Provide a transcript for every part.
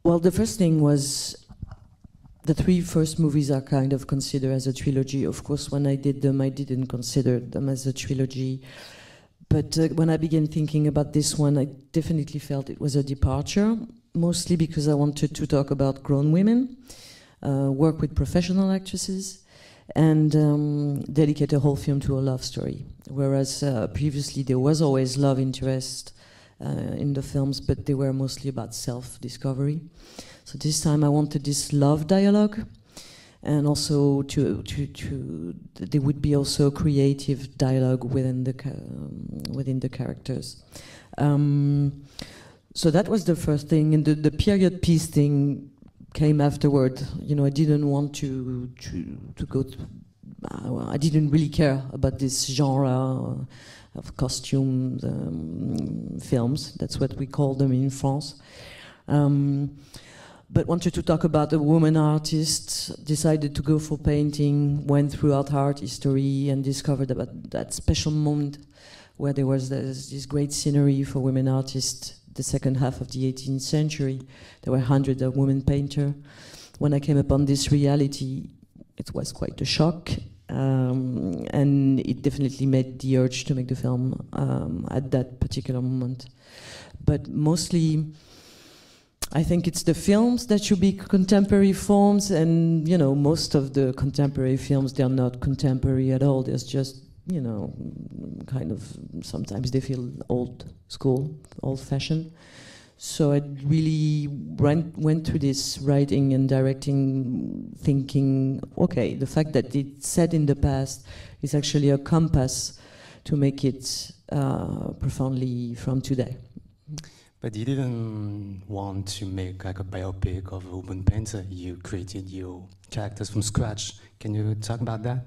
Well, the first thing was the three first movies are kind of considered as a trilogy. Of course, when I did them, I didn't consider them as a trilogy. But when I began thinking about this one, I definitely felt it was a departure, mostly because I wanted to talk about grown women, work with professional actresses, and dedicate a whole film to a love story. Whereas previously there was always love interest in the films, but they were mostly about self-discovery. So this time I wanted this love dialogue, and also there would be also creative dialogue within the characters. So that was the first thing, and the period piece thing came afterward. You know, I didn't want to go. I didn't really care about this genre of costume films. That's what we call them in France. But wanted to talk about a woman artist, decided to go for painting, went throughout art history and discovered about that special moment where there was this great scenery for women artists, the second half of the 18th century. There were hundreds of women painters. When I came upon this reality, it was quite a shock, and it definitely made the urge to make the film at that particular moment. But mostly, I think it's the films that should be contemporary forms, and you know, most of the contemporary films, they're not contemporary at all. There's just, you know, kind of, sometimes they feel old school, old-fashioned. So I really went through this writing and directing, thinking, okay, the fact that it's set in the past is actually a compass to make it profoundly from today. But you didn't want to make like a biopic of a woman painter. You created your characters from scratch. Can you talk about that?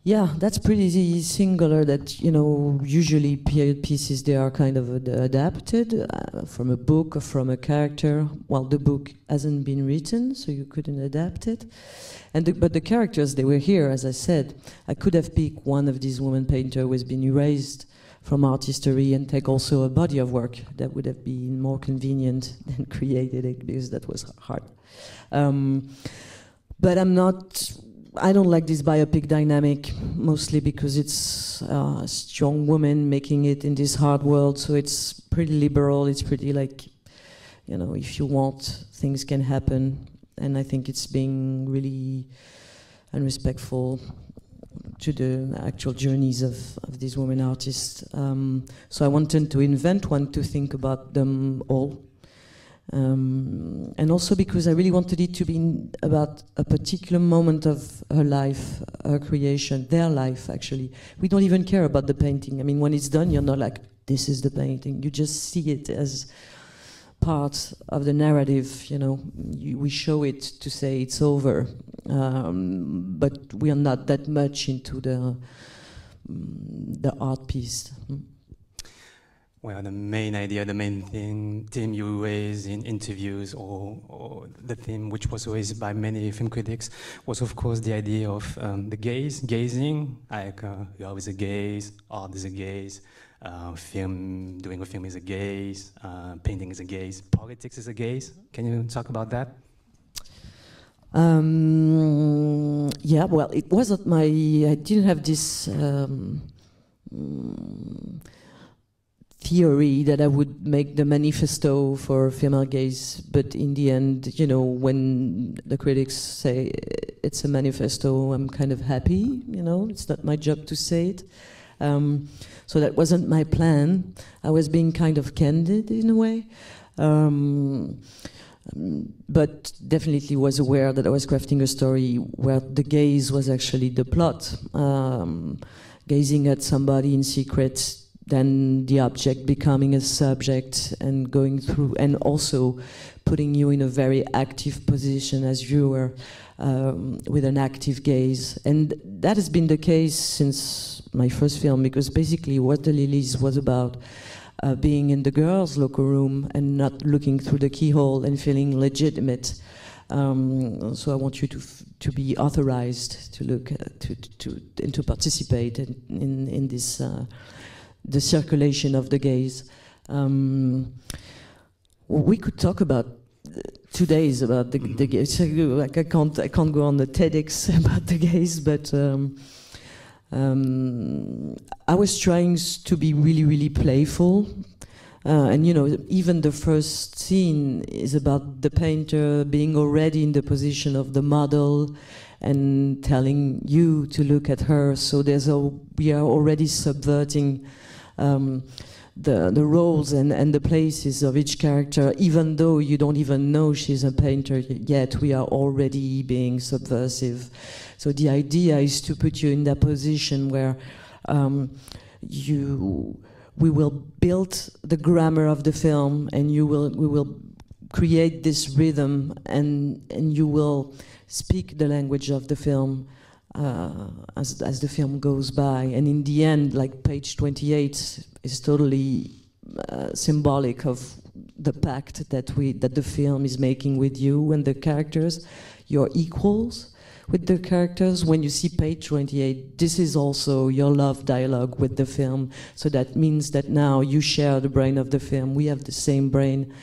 Yeah, that's pretty singular. That, you know, usually period pieces, they are kind of adapted from a book or from a character. Well, the book hasn't been written, so you couldn't adapt it. But the characters, they were here, as I said. I could have picked one of these women painters who has been erased from art history and take also a body of work that would have been more convenient than created it, because that was hard. But I don't like this biopic dynamic, mostly because it's a strong woman making it in this hard world, so it's pretty liberal, it's pretty like, you know, if you want, things can happen, and I think it's being really unrespectful to the actual journeys of these women artists. So I wanted to invent one to think about them all. And also because I really wanted it to be about a particular moment of her life, her creation, their life actually. We don't even care about the painting. I mean, when it's done, you're not like, this is the painting. You just see it as part of the narrative, you know. We show it to say it's over, but we are not that much into the art piece. Well, the main idea, the main theme you raised in interviews, or the theme which was raised by many film critics, was of course the idea of the gaze, gazing, like love is a gaze, art is a gaze, doing a film is a gaze, painting is a gaze, politics is a gaze. Can you talk about that? Yeah, well, it wasn't I didn't have this theory that I would make the manifesto for female gaze, but in the end, you know, when the critics say it's a manifesto, I'm kind of happy, you know, it's not my job to say it. So that wasn't my plan. I was being kind of candid in a way, but definitely was aware that I was crafting a story where the gaze was actually the plot, gazing at somebody in secret, then the object becoming a subject and going through, and also putting you in a very active position as viewer, with an active gaze. And that has been the case since my first film, because basically what The Lilies was about, being in the girls' locker room and not looking through the keyhole and feeling legitimate. So I want you to be authorized to look and to participate in this the circulation of the gaze. We could talk about 2 days about the gaze. Like I can't go on the TEDx about the gaze, but I was trying to be really playful. And you know, even the first scene is about the painter being already in the position of the model and telling you to look at her. So we are already subverting the roles and the places of each character, even though you don't even know she's a painter yet. We are already being subversive. So the idea is to put you in that position where we will build the grammar of the film, and we will create this rhythm, and you will speak the language of the film as the film goes by. And in the end, like page 28 is totally symbolic of the pact that the film is making with you and the characters. You're equals with the characters. When you see page 28, this is also your love dialogue with the film. So that means that now you share the brain of the film. We have the same brain,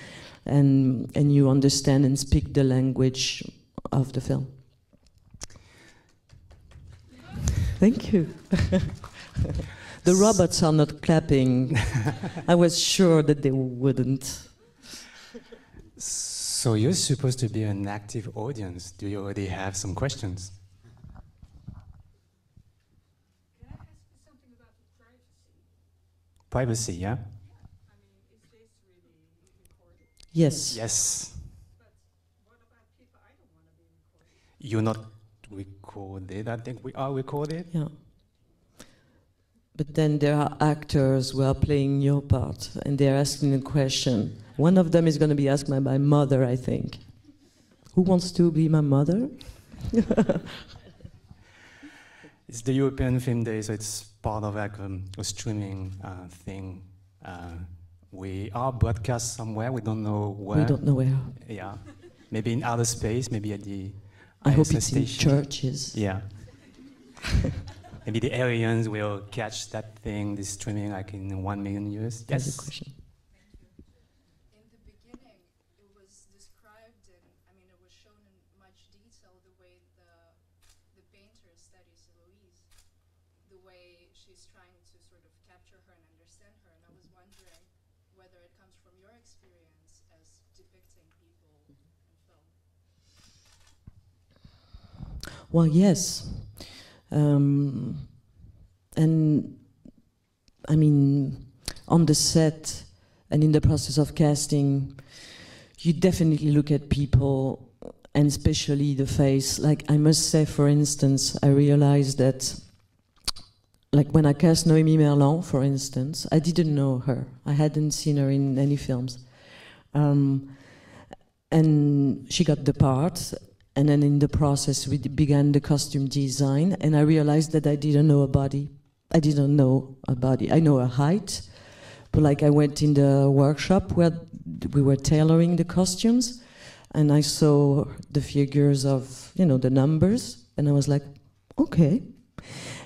and you understand and speak the language of the film. Thank you. The robots are not clapping. I was sure that they wouldn't. So you're supposed to be an active audience. Do you already have some questions? Can I ask you something about the privacy? Privacy, yeah? I mean, is this really recorded? Yes. Yes. But what about people I don't want to be recorded? You're not recorded. I think we are recorded. Yeah. But then there are actors who are playing your part, and they're asking a question. One of them is going to be asked by my mother, I think. Who wants to be my mother? It's the European Film Day, so it's part of like a streaming thing. We are broadcast somewhere. We don't know where. We don't know where. Yeah, maybe in outer space. Maybe at the. I hope ISS it's in station. churches. Yeah. Maybe the aliens will catch that thing, this streaming, like in 1 million years. That's Yes. the question. In the beginning, it was described, and I mean, it was shown in much detail the way the painter studies Louise, the way she's trying to sort of capture her and understand her. And I was wondering whether it comes from your experience as depicting people in film. Well, yes. And I mean, on the set and in the process of casting, you definitely look at people, and especially the face. Like, I must say, for instance, I realized that, like, when I cast Noémie Merlan, for instance, I didn't know her. I hadn't seen her in any films. And she got the part. And then in the process, we began the costume design, and I realized that I didn't know a body. I didn't know a body. I know a height, but like I went in the workshop where we were tailoring the costumes, and I saw the figures of, you know, the numbers, and I was like, okay.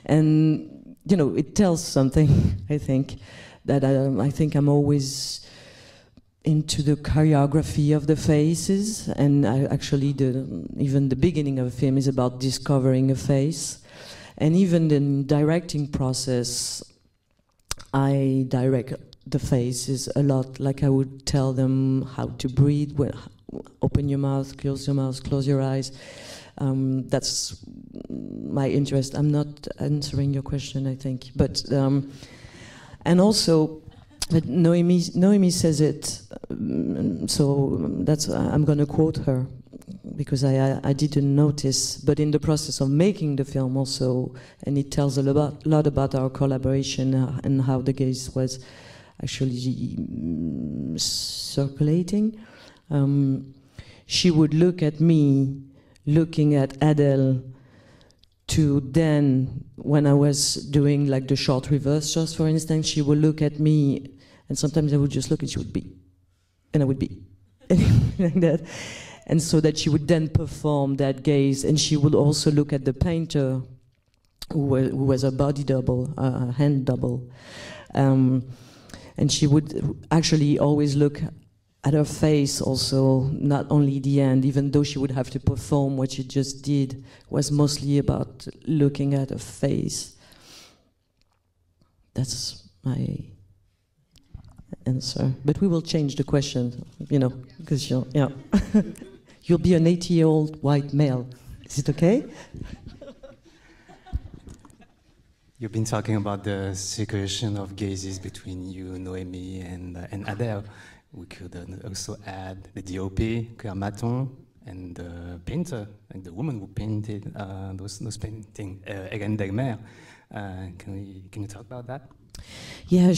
And, you know, it tells something, I think, that I think I'm always into the choreography of the faces, and actually even the beginning of a film is about discovering a face. And even the directing process, I direct the faces a lot. Like, I would tell them how to breathe, open your mouth, close your eyes. That's my interest. I'm not answering your question, I think. But and also, but Noémie says it, so that's I'm going to quote her, because I didn't notice, but in the process of making the film also, and it tells a lot about our collaboration and how the gaze was actually circulating. She would look at me, looking at Adele, to then, when I was doing like the short reverse shots, for instance, she would look at me, and sometimes I would just look and she would be, and I would be, like that. And so that she would then perform that gaze, and she would also look at the painter, who was a body double, a hand double. And she would actually always look at her face also, not only the end, even though she would have to perform what she just did, was mostly about looking at her face. That's my answer. But we will change the question, you know, because you'll, yeah. You'll be an 80-year-old white male. Is it okay? You've been talking about the separation of gazes between you, Noémie, and Adele. We could also add the DOP, Claire Maton, and the painter, and the woman who painted those paintings, Hélène Delmer. Can you talk about that? Yeah,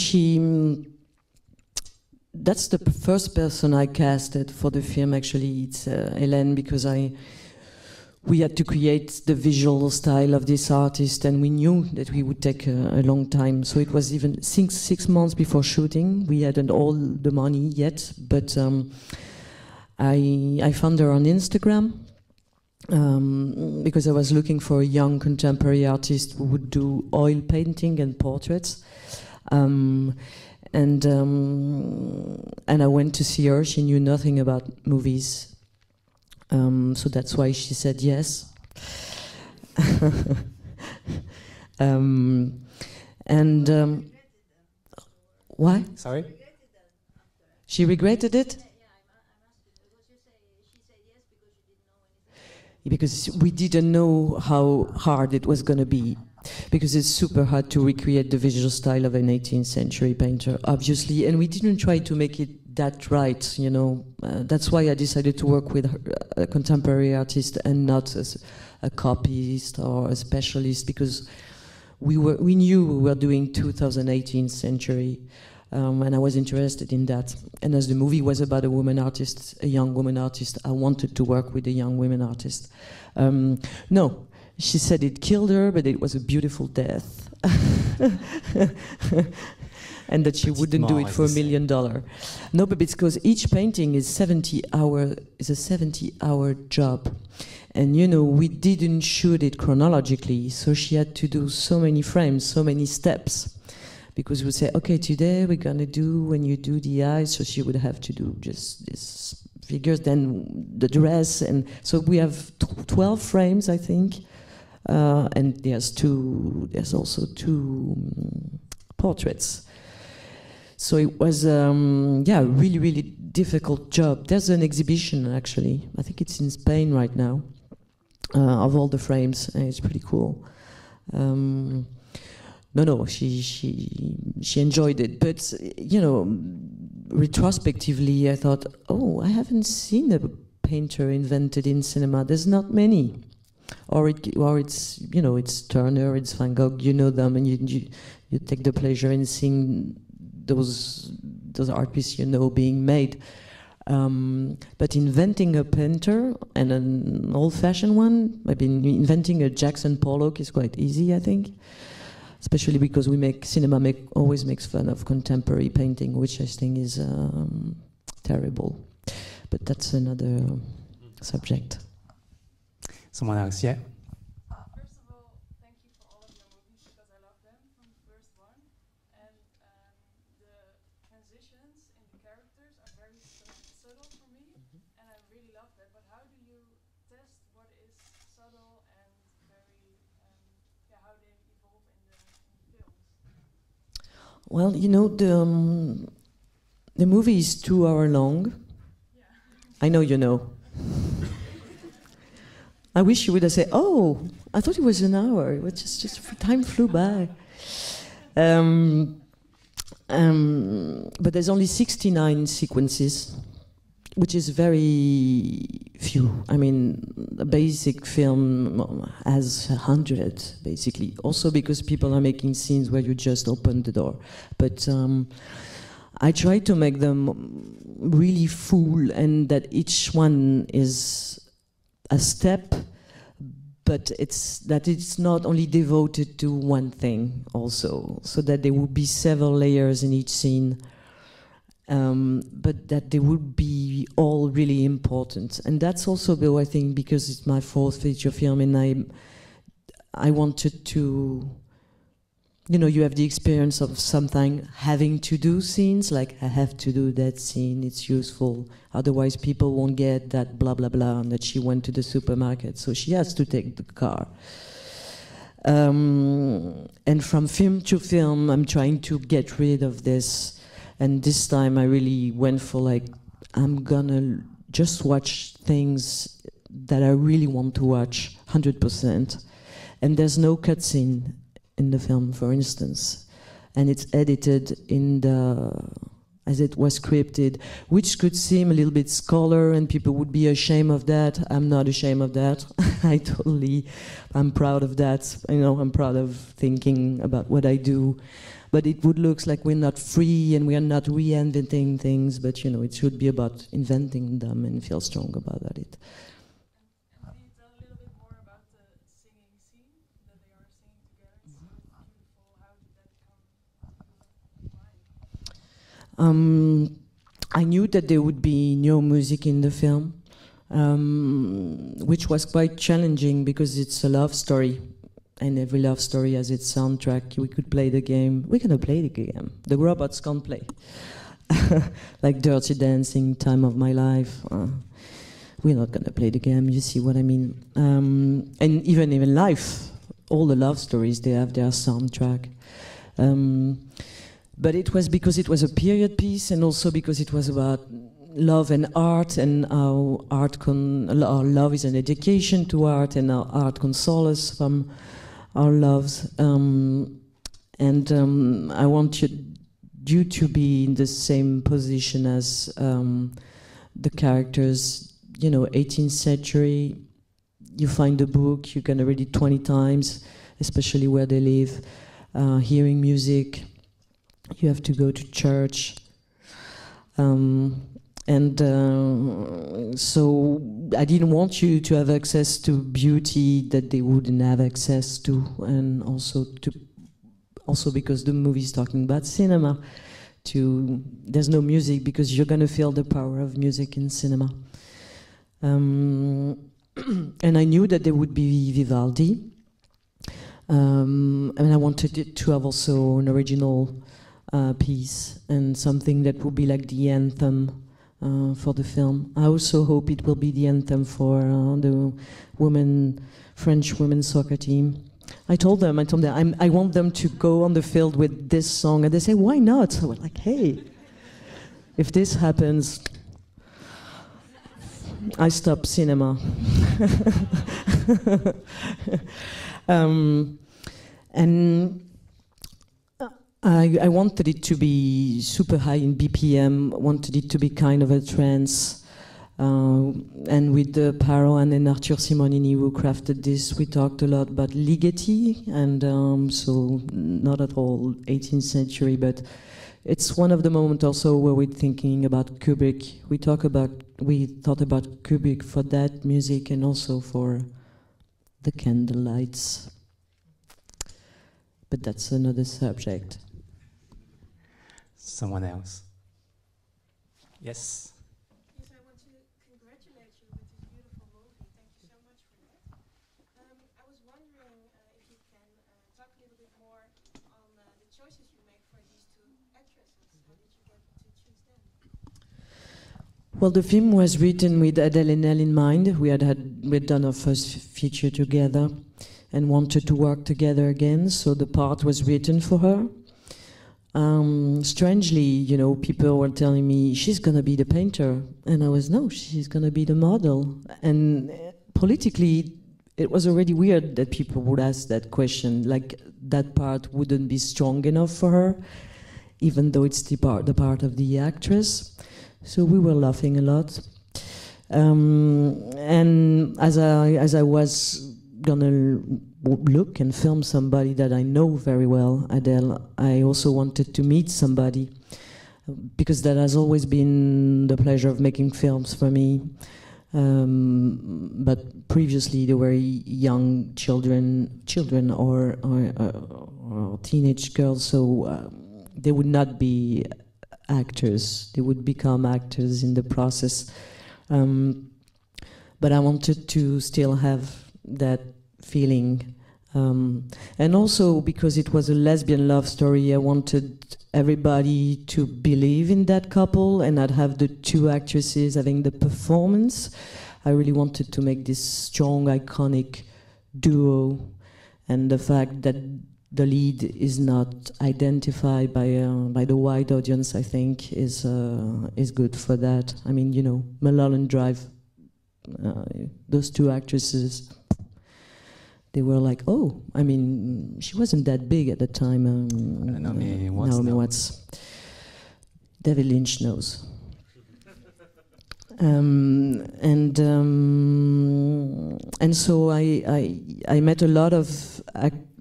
that's the first person I casted for the film. Actually, it's Hélène, because we had to create the visual style of this artist, and we knew that we would take a long time. So it was even six months before shooting. We hadn't all the money yet, but I found her on Instagram because I was looking for a young contemporary artist who would do oil painting and portraits. And I went to see her. She knew nothing about movies. So that's why she said yes. Why? Sorry? She regretted it? Because we didn't know how hard it was going to be. Because it's super hard to recreate the visual style of an 18th century painter, obviously. And we didn't try to make it that right, you know. That's why I decided to work with a contemporary artist and not as a copyist or a specialist, because we knew we were doing 2018th century, and I was interested in that. And as the movie was about a woman artist, a young woman artist, I wanted to work with a young woman artist. No, she said it killed her, but it was a beautiful death. And that she wouldn't do it for $1 million. No, but it's because each painting is a 70-hour job. And you know, we didn't shoot it chronologically, so she had to do so many frames, so many steps. Because we say, okay, today we're gonna do, when you do the eyes, so she would have to do just these figures, then the dress, and so we have 12 frames, I think. And there's also two portraits. So it was, really, really difficult job. There's an exhibition, actually. I think it's in Spain right now, of all the frames. And it's pretty cool. She enjoyed it. But, you know, retrospectively, I thought, oh, I haven't seen a painter invented in cinema. There's not many. Or it's, you know, it's Turner, it's Van Gogh, you know them, and you take the pleasure in seeing those art pieces, you know, being made. But inventing a painter, and an old-fashioned one, maybe inventing a Jackson Pollock is quite easy, I think. Especially because cinema always makes fun of contemporary painting, which I think is terrible. But that's another subject. Someone else, yeah? First of all, thank you for all of your movies, because I love them from the first one. And the transitions in the characters are very subtle for me, and I really love that. But how do you test what is subtle and very, how they evolve in the films? Well, you know, the movie is 2 hours long. Yeah. I know you know. I wish you would have said, oh, I thought it was an hour. It was just time flew by. But there's only 69 sequences, which is very few. I mean, a basic film has 100, basically. Also because people are making scenes where you just open the door. But I try to make them really full, and that each one is a step, but it's not only devoted to one thing also, so that there will be several layers in each scene, but that they would be all really important. And that's also, though, I think, because it's my 4th feature film, and I wanted to you know, you have the experience of something having to do scenes, like I have to do that scene, it's useful, otherwise people won't get that blah blah blah, and that she went to the supermarket, so she has to take the car. And from film to film, I'm trying to get rid of this, and this time I really went for like, I'm gonna just watch things that I really want to watch 100%, and there's no cutscene in the film, for instance, and it's edited in as it was scripted, which could seem a little bit scholar, and people would be ashamed of that. I'm not ashamed of that. I'm proud of that. You know, I'm proud of thinking about what I do. But it would look like we're not free and we are not reinventing things, but you know, it should be about inventing them and feel strong about it. And can you tell a little bit more about the singing scene that they are singing together? It's so beautiful. How did that come to mind? I knew that there would be no music in the film, which was quite challenging because it's a love story, and every love story has its soundtrack. We could play the game. We're gonna play the game. The robots can't play. Like Dirty Dancing, Time of My Life. We're not gonna play the game, you see what I mean? And even in life, all the love stories, they have their soundtrack. But it was because it was a period piece, and also because it was about love and art, and how our love is an education to art, and how art consoles us from our loves. I want you to be in the same position as the characters. You know, 18th century, you find a book, you're gonna read it 20 times, especially where they live, hearing music. You have to go to church. So I didn't want you to have access to beauty that they wouldn't have access to, and also because the movie is talking about cinema. There's no music because you're gonna feel the power of music in cinema. And I knew that there would be Vivaldi, and I wanted it to have also an original piece, and something that would be like the anthem for the film. I also hope it will be the anthem for the French women's soccer team. I told them I want them to go on the field with this song, and they say, why not? So we're like, hey, if this happens, I stop cinema. And I wanted it to be super high in BPM, wanted it to be kind of a trance. And with Paroan and Arthur Simonini who crafted this, we talked a lot about ligeti, and so not at all 18th century, but it's one of the moments also where we're thinking about Kubrick. We thought about Kubrick for that music, and also for the candlelights. But that's another subject. Someone else. Yes. Yes, I want to congratulate you with this beautiful movie. Thank you so much for that. I was wondering if you can talk a little bit more on the choices you make for these two actresses. How did you get to choose them? Well, the film was written with Adèle Haenel in mind. We'd done our first feature together and wanted to work together again, so the part was written for her. Strangely, you know, people were telling me, she's gonna be the painter, and I was, no, she's gonna be the model. And politically, it was already weird that people would ask that question, like that part wouldn't be strong enough for her, even though it's the part of the actress. So we were laughing a lot. And as I was gonna look and film somebody that I know very well, Adèle, I also wanted to meet somebody, because that has always been the pleasure of making films for me. But previously there were young children or teenage girls, so they would not be actors, they would become actors in the process. But I wanted to still have that feeling And also because it was a lesbian love story, I wanted everybody to believe in that couple and not have the two actresses having the performance. I really wanted to make this strong, iconic duo, and the fact that the lead is not identified by the wide audience, I think, is good for that. I mean, you know, Mulholland Drive, those two actresses, they were like, oh, I mean, she wasn't that big at the time. Naomi Watts. David Lynch knows. And so I met a lot of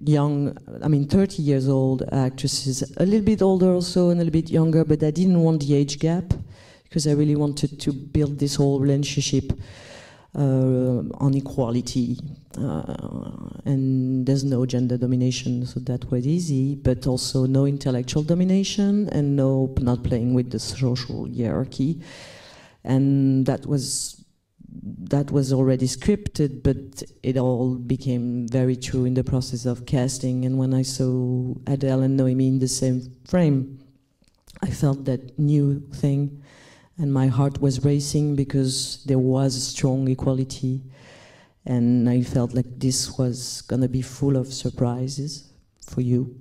young, 30 years old actresses, a little bit older also and a little bit younger, but I didn't want the age gap because I really wanted to build this whole relationship on equality. And there's no gender domination, so that was easy, but also no intellectual domination and not playing with the social hierarchy. And that was already scripted, but it all became very true in the process of casting. And when I saw Adele and Noemi in the same frame, I felt that new thing, and my heart was racing because there was a strong equality, and I felt like this was gonna be full of surprises for you.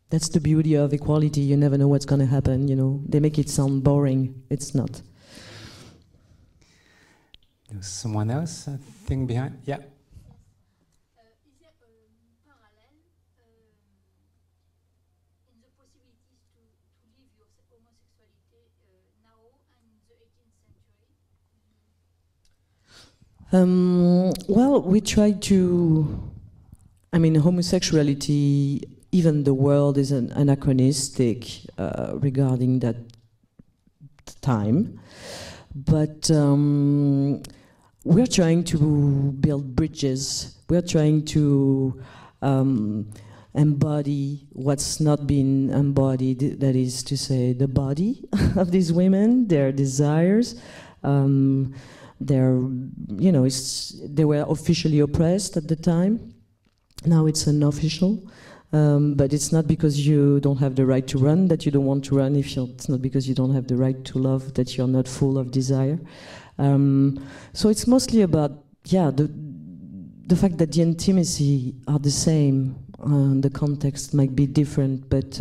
That's the beauty of equality. You never know what's going to happen, you know. They make it sound boring. It's not. There's someone else, I think, behind. Yeah. Is there a parallel in the possibilities to live your homosexuality now and in the 18th century? Well, we try to... homosexuality... Even the world is anachronistic regarding that time. But we're trying to build bridges. We're trying to embody what's not been embodied, that is to say, the body of these women, their desires. They were officially oppressed at the time. Now it's unofficial. But it's not because you don't have the right to run that you don't want to run. It's not because you don't have the right to love that you're not full of desire. So it's mostly about, the fact that the intimacy are the same. The context might be different, but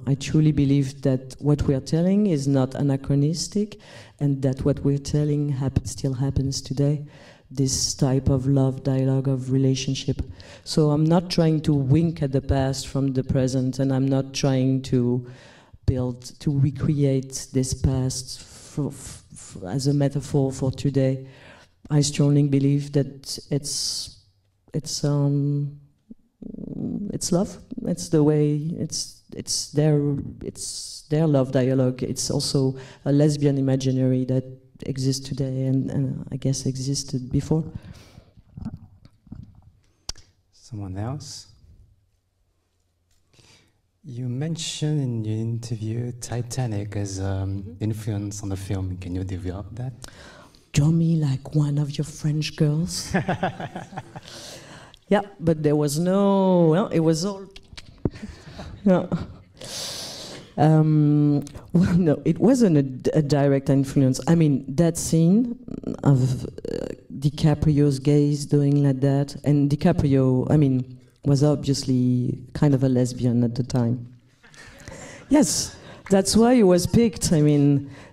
I truly believe that what we are telling is not anachronistic, and that what we're telling still happens today. This type of love dialogue of relationship. So I'm not trying to wink at the past from the present, and I'm not trying to recreate this past as a metaphor for today. I strongly believe that it's love. It's the way it's their love dialogue. It's also a lesbian imaginary that exists today and I guess existed before. Someone else? You mentioned in your interview Titanic as influence on the film. Can you develop that? Draw me like one of your French girls. Yeah, but there was no... Well, it was all... No. Well, no, it wasn't a direct influence. I mean, that scene of DiCaprio's gaze doing like that, and DiCaprio, was obviously kind of a lesbian at the time. Yes, that's why he was picked.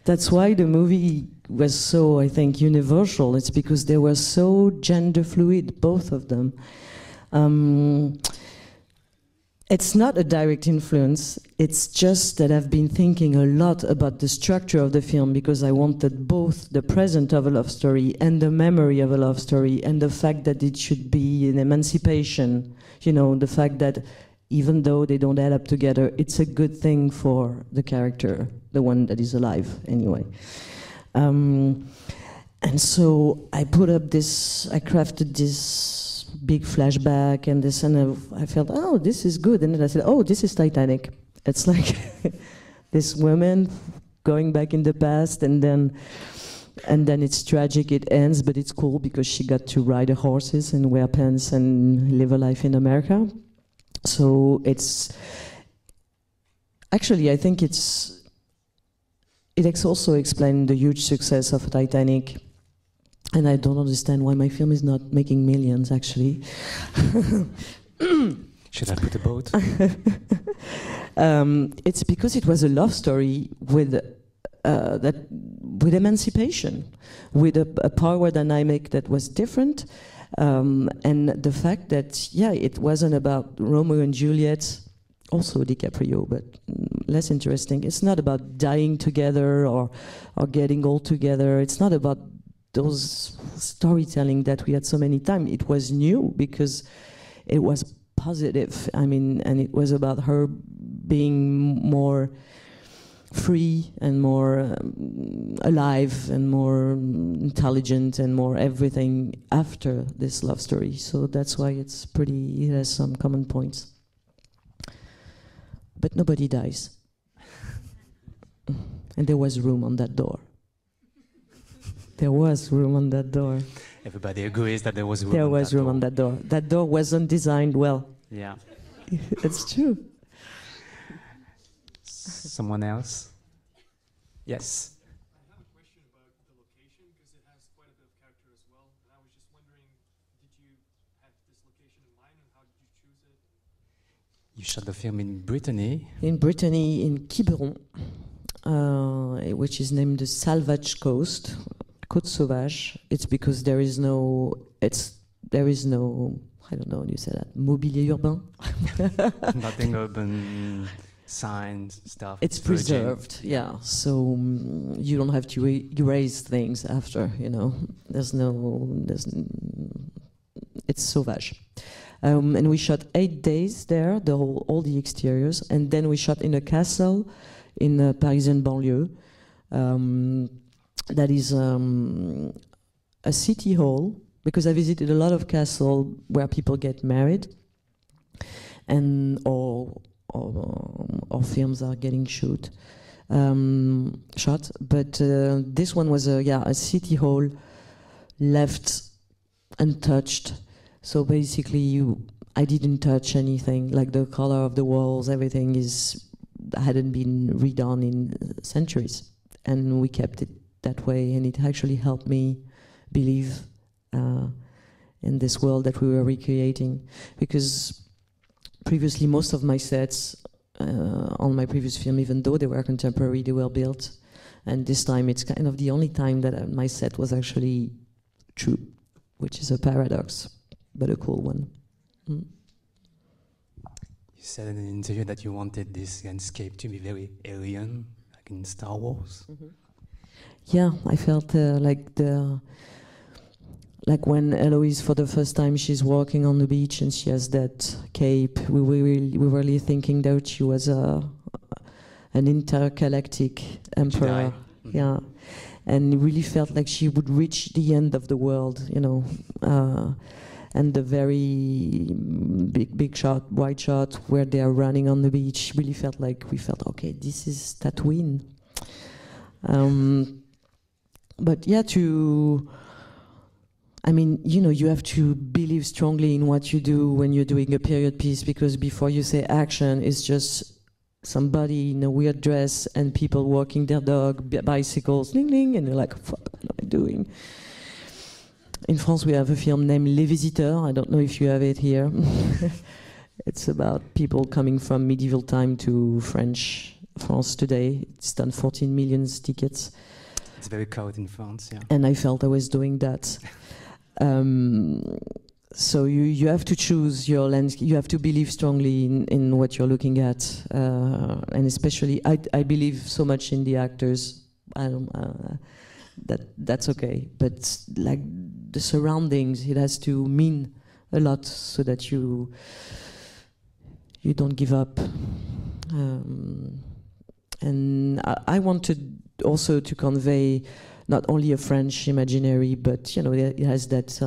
That's why the movie was so, I think, universal. It's because they were so gender fluid, both of them. It's not a direct influence, it's just that I've been thinking a lot about the structure of the film because I wanted both the present of a love story and the memory of a love story, and the fact that it should be an emancipation, the fact that even though they don't add up together, it's a good thing for the character, the one that is alive anyway. And so I crafted this big flashback and this, and I felt, oh, this is good. And then I said, oh, this is Titanic. It's like this woman going back in the past, and then and then it's tragic, it ends, but it's cool because she got to ride horses and wear pants and live a life in America. So it's actually, I think it also explains the huge success of Titanic, and I don't understand why my film is not making millions actually. Should I put a boat? It's because it was a love story with with emancipation, with a power dynamic that was different, and the fact that it wasn't about Romeo and Juliet, also DiCaprio, but less interesting. It's not about dying together or getting all together. It's not about those storytelling that we had so many times. It was new because it was positive. I mean, and it was about her being more free and more alive and more intelligent and more everything after this love story. So that's why it has some common points. But nobody dies. And there was room on that door. There was room on that door. Everybody agrees that there was room. There was room on that door. That door wasn't designed well. Yeah. It's true. Someone else? Yes. I have a question about the location because it has quite a bit of character as well. And I was just wondering, did you have this location in mind and how did you choose it? You shot the film in Brittany. In Brittany, in Quiberon, which is named the Salvage Coast, Côte Sauvage. It's because there is no, I don't know how you say that, mobilier urbain? Nothing urban, signs, stuff. It's preserved, yeah. So you don't have to erase things after, you know. It's sauvage. And we shot 8 days there, all the exteriors, and then we shot in a castle in the Parisian banlieue. That is a city hall, because I visited a lot of castles where people get married, and or films are getting shot. But this one was a city hall left untouched. So basically, I didn't touch anything. Like the color of the walls, everything hadn't been redone in centuries, and we kept it that way. And it actually helped me believe in this world that we were recreating, because previously most of my sets on my previous film, even though they were contemporary, they were built, and this time it's kind of the only time that my set was actually true, which is a paradox, but a cool one. Mm. You said in an interview that you wanted this landscape to be very alien, like in Star Wars. Mm-hmm. Yeah, I felt like when Eloise, for the first time, she's walking on the beach and she has that cape. We were really thinking that she was an intergalactic emperor. Mm-hmm. Yeah, and really felt like she would reach the end of the world, you know. And the very big shot, wide shot, where they are running on the beach, really felt like okay, this is Tatooine. But yeah, you have to believe strongly in what you do when you're doing a period piece, because before you say action, it's just somebody in a weird dress and people walking their dog, bicycles, ling ling, and you're like, what am I doing? In France, we have a film named Les Visiteurs. I don't know if you have it here. It's about people coming from medieval time to France today. It's done 14 million tickets. It's very cold in France, yeah. And I felt I was doing that. So you have to choose your lens. You have to believe strongly in what you're looking at, and especially I believe so much in the actors. That's okay, but like the surroundings, it has to mean a lot so that you don't give up. And I wanted also to convey not only a French imaginary, but it has that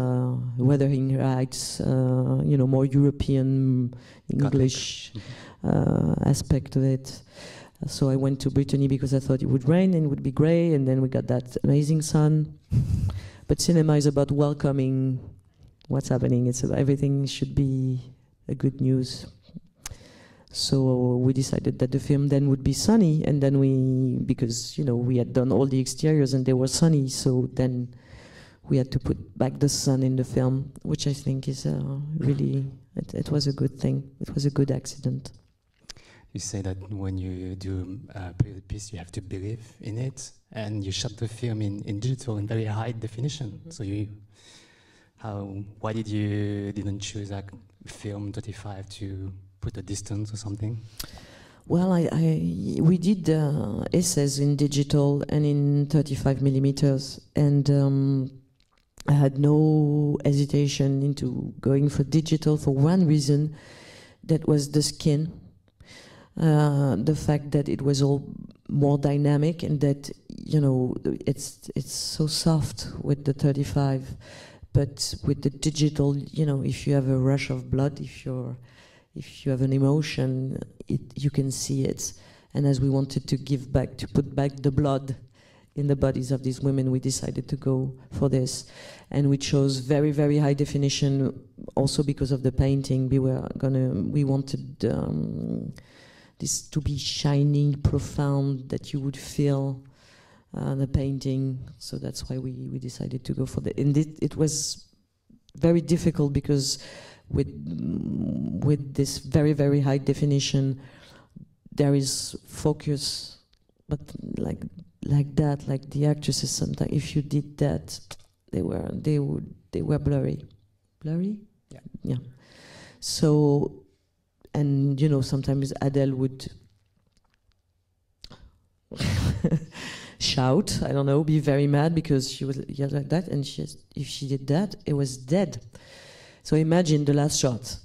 Wuthering Heights, more European English aspect of it. So I went to Brittany because I thought it would rain and it would be grey, and then we got that amazing sun. But cinema is about welcoming what's happening. It's about everything should be a good news. So we decided that the film then would be sunny, and then because we had done all the exteriors and they were sunny, so then we had to put back the sun in the film, which I think is really, it was a good thing. It was a good accident. You say that when you do a period piece, you have to believe in it, and you shot the film in digital in very high definition. Mm-hmm. So why didn't choose like film 35 to put a distance or something? Well, we did essays in digital and in 35 millimeters, and I had no hesitation into going for digital for one reason, that was the skin. The fact that it was all more dynamic, and that it's so soft with the 35, but with the digital, if you have a rush of blood, if you have an emotion, you can see it. And as we wanted to put back the blood in the bodies of these women, we decided to go for this, and we chose very, very high definition, also because of the painting. We wanted this to be shining, profound, that you would feel the painting. So that's why we decided to go for that. And it was very difficult because with this very, very high definition, there is focus, but like that, like the actresses sometimes, if you did that, they were blurry. Blurry? Yeah. So, and sometimes Adele would shout, I don't know, be very mad because she was yelled like that, and if she did that, it was dead. So imagine the last shot,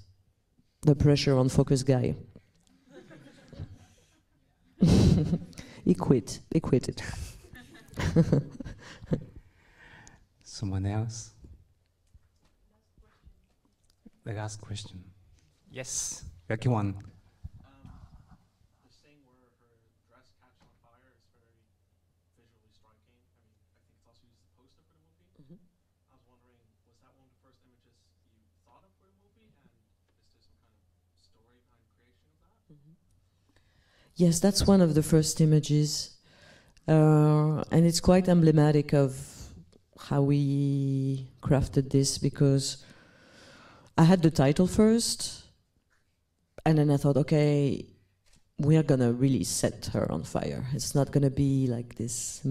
the pressure on focus guy. He quitted. Someone else? The last question. Yes, lucky one. The scene where her dress catches on fire is very visually striking. I think it's also used as a poster for the movie. Mm-hmm. I was wondering, was that one of the first images you thought of for the movie, and is there some kind of story behind the creation of that? Mm-hmm. Yes, that's one of the first images, and it's quite emblematic of how we crafted this, because I had the title first, and then I thought, okay, we are gonna really set her on fire. It's not gonna be like this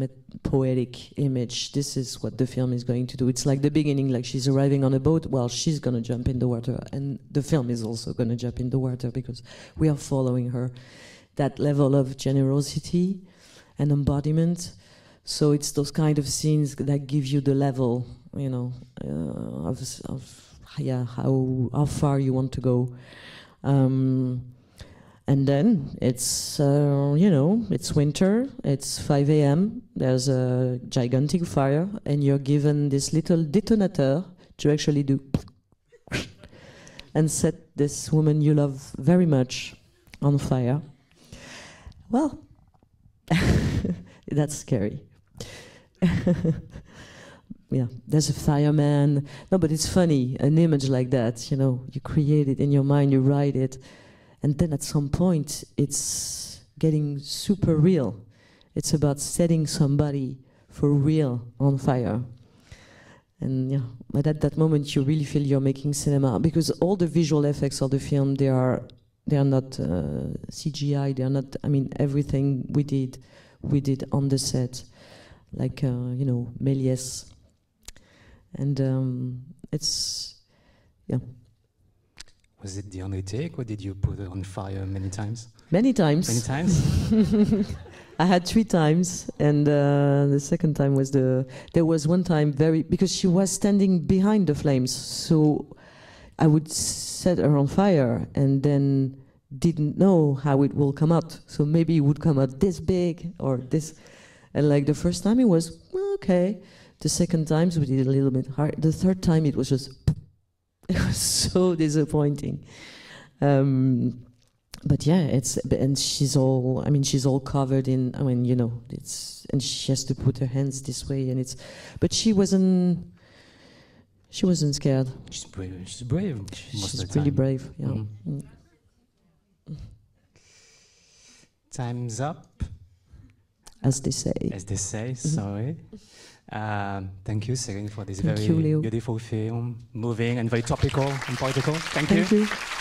poetic image. This is what the film is going to do. It's like the beginning, like she's arriving on a boat. Well, she's gonna jump in the water, and the film is also gonna jump in the water because we are following her. That level of generosity and embodiment. So it's those kind of scenes that give you the level, how far you want to go. And then it's, it's winter, it's 5 a.m., there's a gigantic fire, and you're given this little detonator to actually do and set this woman you love very much on fire. Well, that's scary. Yeah, there's a fireman. No, but it's funny, an image like that, you create it in your mind, you write it, and then at some point it's getting super real. It's about setting somebody for real on fire. And yeah, but at that moment you really feel you're making cinema, because all the visual effects of the film, they are not CGI, they are not, everything we did on the set, like, Méliès. And it's, yeah. Was it the only take, or did you put it on fire many times? Many times. Many times? I had 3 times, and the second time was there was one time because she was standing behind the flames, so I would set her on fire and then didn't know how it will come out. So maybe it would come out this big or this. And like the first time it was, well, okay. The second time we did a little bit hard. The third time it was just, it was so disappointing. but yeah, and she's all covered in. I mean, you know, and she has to put her hands this way, and but she wasn't scared. She's brave. She's brave. She's pretty brave. Yeah. Mm-hmm. Time's up. As they say. As they say. Sorry. Thank you, Céline, for this Thank you, very Leo. beautiful film, moving and very topical and political. Thank you. Thank you.